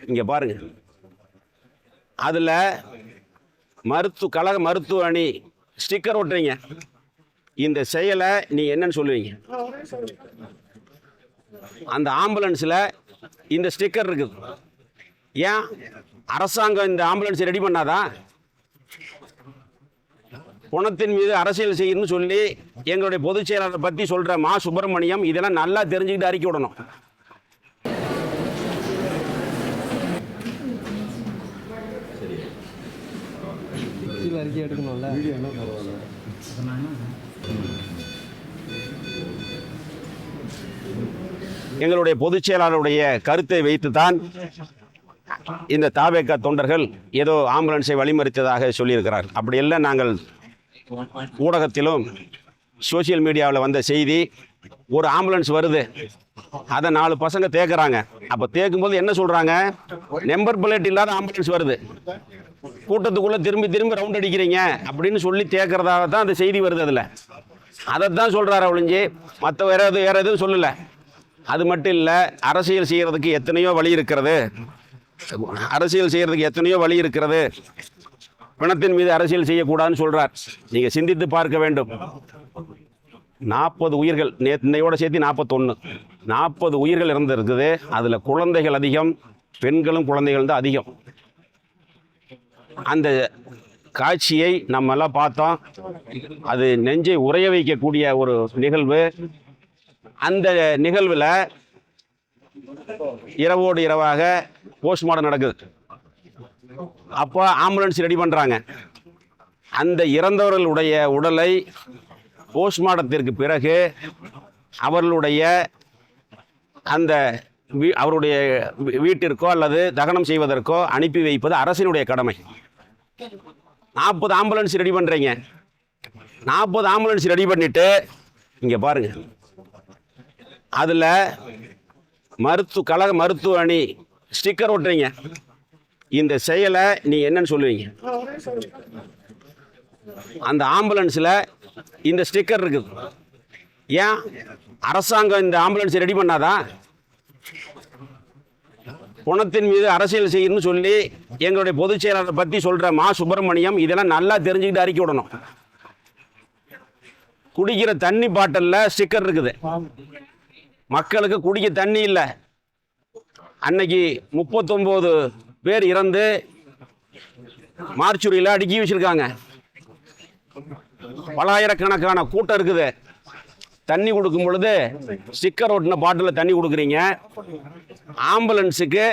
இங்கே பாருங்க, அதில் கழக மருத்துவ அணி ஸ்டிக்கர் ஒட்டுறீங்க. இந்த செயலை நீ என்னன்னு சொல்லுவீங்க? அந்த ஆம்புலன்ஸில் இந்த ஸ்டிக்கர் இருக்குது. ஏன் அரசாங்கம் இந்த ஆம்புலன்ஸ் ரெடி பண்ணாதான்? பணத்தின் மீது அரசியல் செய்யணும்னு சொல்லி எங்களுடைய பொதுச் செயலாளரை பற்றி சொல்கிற மா சுப்பிரமணியம் இதெல்லாம் நல்லா தெரிஞ்சுக்கிட்டு அறிக்கை விடணும். அறிக்கை எடுக்கணும்ல. எங்களுடைய பொதுச் செயலாளருடைய கருத்தை வைத்துத்தான் இந்த தாவேக தொண்டர்கள் ஏதோ ஆம்புலன்ஸை வழிமறித்ததாக சொல்லியிருக்கிறார். அப்படி எல்லாம் நாங்கள் ஊடகத்திலும் சோசியல் மீடியாவில் வந்த செய்தி, ஒரு ஆம்புலன்ஸ் வருது, அதை 4 பசங்க தேக்குறாங்க. அப்போ தேக்கும்போது என்ன சொல்கிறாங்க? நம்பர் பிளேட் இல்லாத ஆம்புலன்ஸ் வருது, கூட்டத்துக்குள்ளே திரும்பி திரும்பி ரவுண்ட் அடிக்கிறீங்க அப்படின்னு சொல்லி தேக்கிறதாக தான் அந்த செய்தி வருது. அதில் அதைத்தான் சொல்கிறாரு ஒழிஞ்சு மற்ற வேற எதுவும் சொல்லலை. அது மட்டும் இல்லை, அரசியல் செய்கிறதுக்கு எத்தனையோ வழி இருக்கிறது, பிணத்தின் மீது அரசியல் செய்யக்கூடாதுன்னு சொல்கிறார். நீங்கள் சிந்தித்து பார்க்க வேண்டும். 40 உயிர்கள், நேற்றையோட சேர்த்து 40 உயிர்கள் இறந்துருக்குது. அதில் குழந்தைகள் அதிகம், பெண்களும் குழந்தைகள் தான் அதிகம். அந்த காட்சியை நம்ம எல்லாம் பார்த்தோம். அது நெஞ்சை உறைய வைக்கக்கூடிய ஒரு நிகழ்வு. அந்த நிகழ்வில் இரவோடு இரவாக போஸ்ட்மார்ட்டம் நடக்குது. அப்போ ஆம்புலன்ஸ் ரெடி பண்ணுறாங்க. அந்த இறந்தவர்களுடைய உடலை போஸ்ட்மார்ட்டத்திற்கு பிறகு அவர்களுடைய அவருடைய வீட்டிற்கோ அல்லது தகனம் செய்வதற்கோ அனுப்பி வைப்பது அரசினுடைய கடமை. 40 ஆம்புலன்ஸ் ரெடி பண்ணுறீங்க. 40 ஆம்புலன்ஸ் ரெடி பண்ணிட்டு இங்கே பாருங்க, அதில் கழக மருத்துவ அணி ஸ்டிக்கர் ஒட்டுறீங்க. இந்த செயலை நீ என்னன்னு சொல்லுவீங்க? அந்த ஆம்புலன்ஸில் இந்த ஸ்டிக்கர் இருக்குது. ஏன் அரசாங்கம் இந்த ஆம்புலன்ஸ் ரெடி பண்ணாதான்? பணத்தின் மீது அரசியல் செய்யணும்னு சொல்லி எங்களுடைய பொதுச் செயலாளரை பற்றி சொல்கிற மா சுப்பிரமணியம் இதெல்லாம் நல்லா தெரிஞ்சுக்கிட்டு அறிக்கை விடணும். குடிக்கிற தண்ணி பாட்டிலில் ஸ்டிக்கர் இருக்குது. மக்களுக்கு குடிக்க தண்ணி இல்லை. அன்னைக்கு 39 பேர் இறந்து மார்ச்சுரியில் அடுக்கி வச்சிருக்காங்க. பலாயிரக்கணக்கான கூட்டம் இருக்குது. தண்ணி கொடுக்கும் பொழுது ஸ்டிக்கர் ஒட்டின பாட்டில் தண்ணி கொடுக்குறீங்க. ஆம்புலன்ஸுக்கு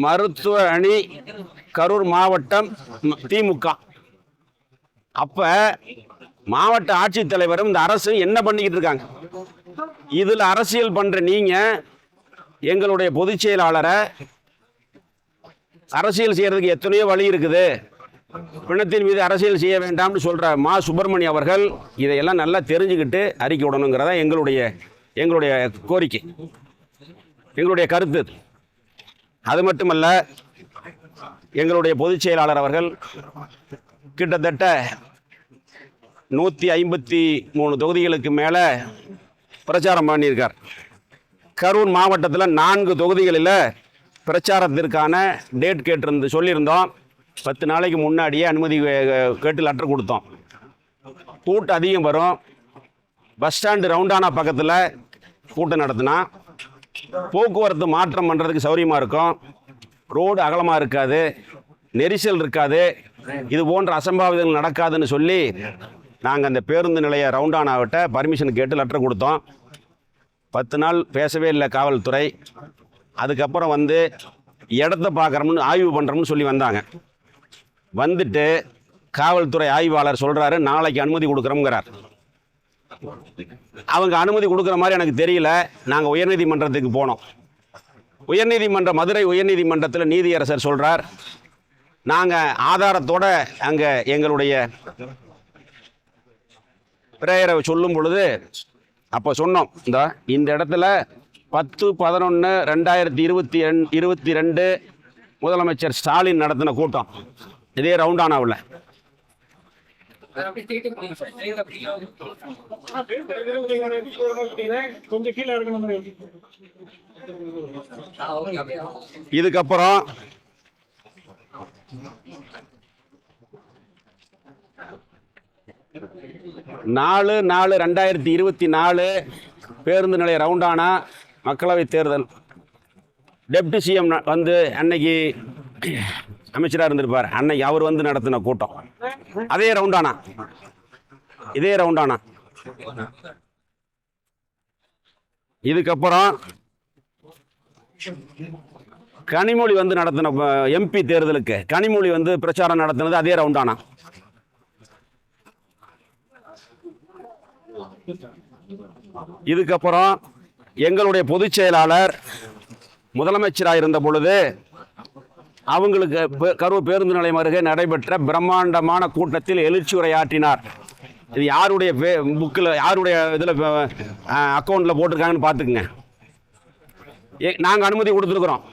மருத்துவ அணி கரூர் மாவட்டம் திமுக. அப்போ மாவட்ட ஆட்சித்தலைவரும் இந்த அரசும் என்ன பண்ணிக்கிட்டு இருக்காங்க? இதில் அரசியல் பண்ணுற நீங்கள் எங்களுடைய பொதுச் செயலாளரை அரசியல் செய்கிறதுக்கு எத்தனையோ வழி இருக்குது, பிணத்தின் மீது அரசியல் செய்ய வேண்டாம்னு சொல்கிற மா சுப்பிரமணியம் அவர்கள் இதையெல்லாம் நல்லா தெரிஞ்சுக்கிட்டு அறிக்கை விடணுங்கிறதா எங்களுடைய கோரிக்கை, எங்களுடைய கருத்து. அது மட்டுமல்ல, எங்களுடைய பொதுச் செயலாளர் அவர்கள் கிட்டத்தட்ட 153 தொகுதிகளுக்கு மேலே பிரச்சாரம் பண்ணியிருக்கார். கரூர் மாவட்டத்தில் 4 தொகுதிகளில் பிரச்சாரத்திற்கான டேட் சொல்லியிருந்தோம். 10 நாளைக்கு முன்னாடியே அனுமதி கேட்டு லெட்டர் கொடுத்தோம். கூட்டம் அதிகம் வரும். பஸ் ஸ்டாண்டு ரவுண்டானா பக்கத்தில் கூட்டம் நடத்தினா போக்குவரத்து மாற்றம் பண்ணுறதுக்கு சௌரியமாக இருக்கும். ரோடு அகலமாக இருக்காது, நெரிசல் இருக்காது, இது போன்ற அசம்பாவிதங்கள் நடக்காதுன்னு சொல்லி நாங்கள் அந்த பேருந்து நிலைய ரவுண்டானாவிட்ட பர்மிஷன் கேட்டு லெட்டர் கொடுத்தோம். 10 நாள் பேசவே இல்லை காவல்துறை. அதுக்கப்புறம் இடத்த பார்க்குறோம்னு ஆய்வு பண்ணுறோம்னு சொல்லி வந்தாங்க. வந்துட்டு காவல்துறை ஆய்வாளர் சொல்கிறாரு, நாளைக்கு அனுமதி கொடுக்குறோங்கிறார். அவங்க அனுமதி கொடுக்குற மாதிரி எனக்கு தெரியல. நாங்கள் உயர்நீதிமன்றத்துக்கு போனோம். மதுரை உயர்நீதிமன்றத்தில் நீதியரசர் சொல்கிறார், நாங்கள் ஆதாரத்தோடு அங்கே எங்களுடைய பிரேயரை சொல்லும் பொழுது அப்போ சொன்னோம், இந்த இடத்துல 10/11/2022 முதலமைச்சர் ஸ்டாலின் நடத்தின கூட்டம் இதே ரவுண்டானாவில். கொஞ்சம் கீழே இருக்கணும். இதுக்கப்புறம் நாலு 4/2024 பேருந்து நிலைய ரவுண்டானா மக்களவைத் தேர்தல். டெப்டி சிஎம் வந்து அன்னைக்கு அமைச்சராக இருந்திருப்பார். அன்னைக்கு அவர் வந்து நடத்தின கூட்டம் அதே ரவுண்டானா, இதே ரவுண்டானா. இதுக்கப்புறம் கனிமொழி வந்து நடத்தின எம்பி தேர்தலுக்கு கனிமொழி வந்து பிரச்சாரம் நடத்தினது அதே ரவுண்டானா. இதுக்கப்புறம் எங்களுடைய பொதுச் செயலாளர் முதலமைச்சராக இருந்த பொழுது அவங்களுக்கு கரூர் பேருந்து நிலையம் அருகே நடைபெற்ற பிரம்மாண்டமான கூட்டத்தில் எழுச்சி உரையாற்றினார். இது யாருடைய புக்கில், யாருடைய இதில் அக்கௌண்ட்டில் போட்டிருக்காங்கன்னு பார்த்துக்குங்க. நாங்கள் அனுமதி கொடுத்துருக்குறோம்.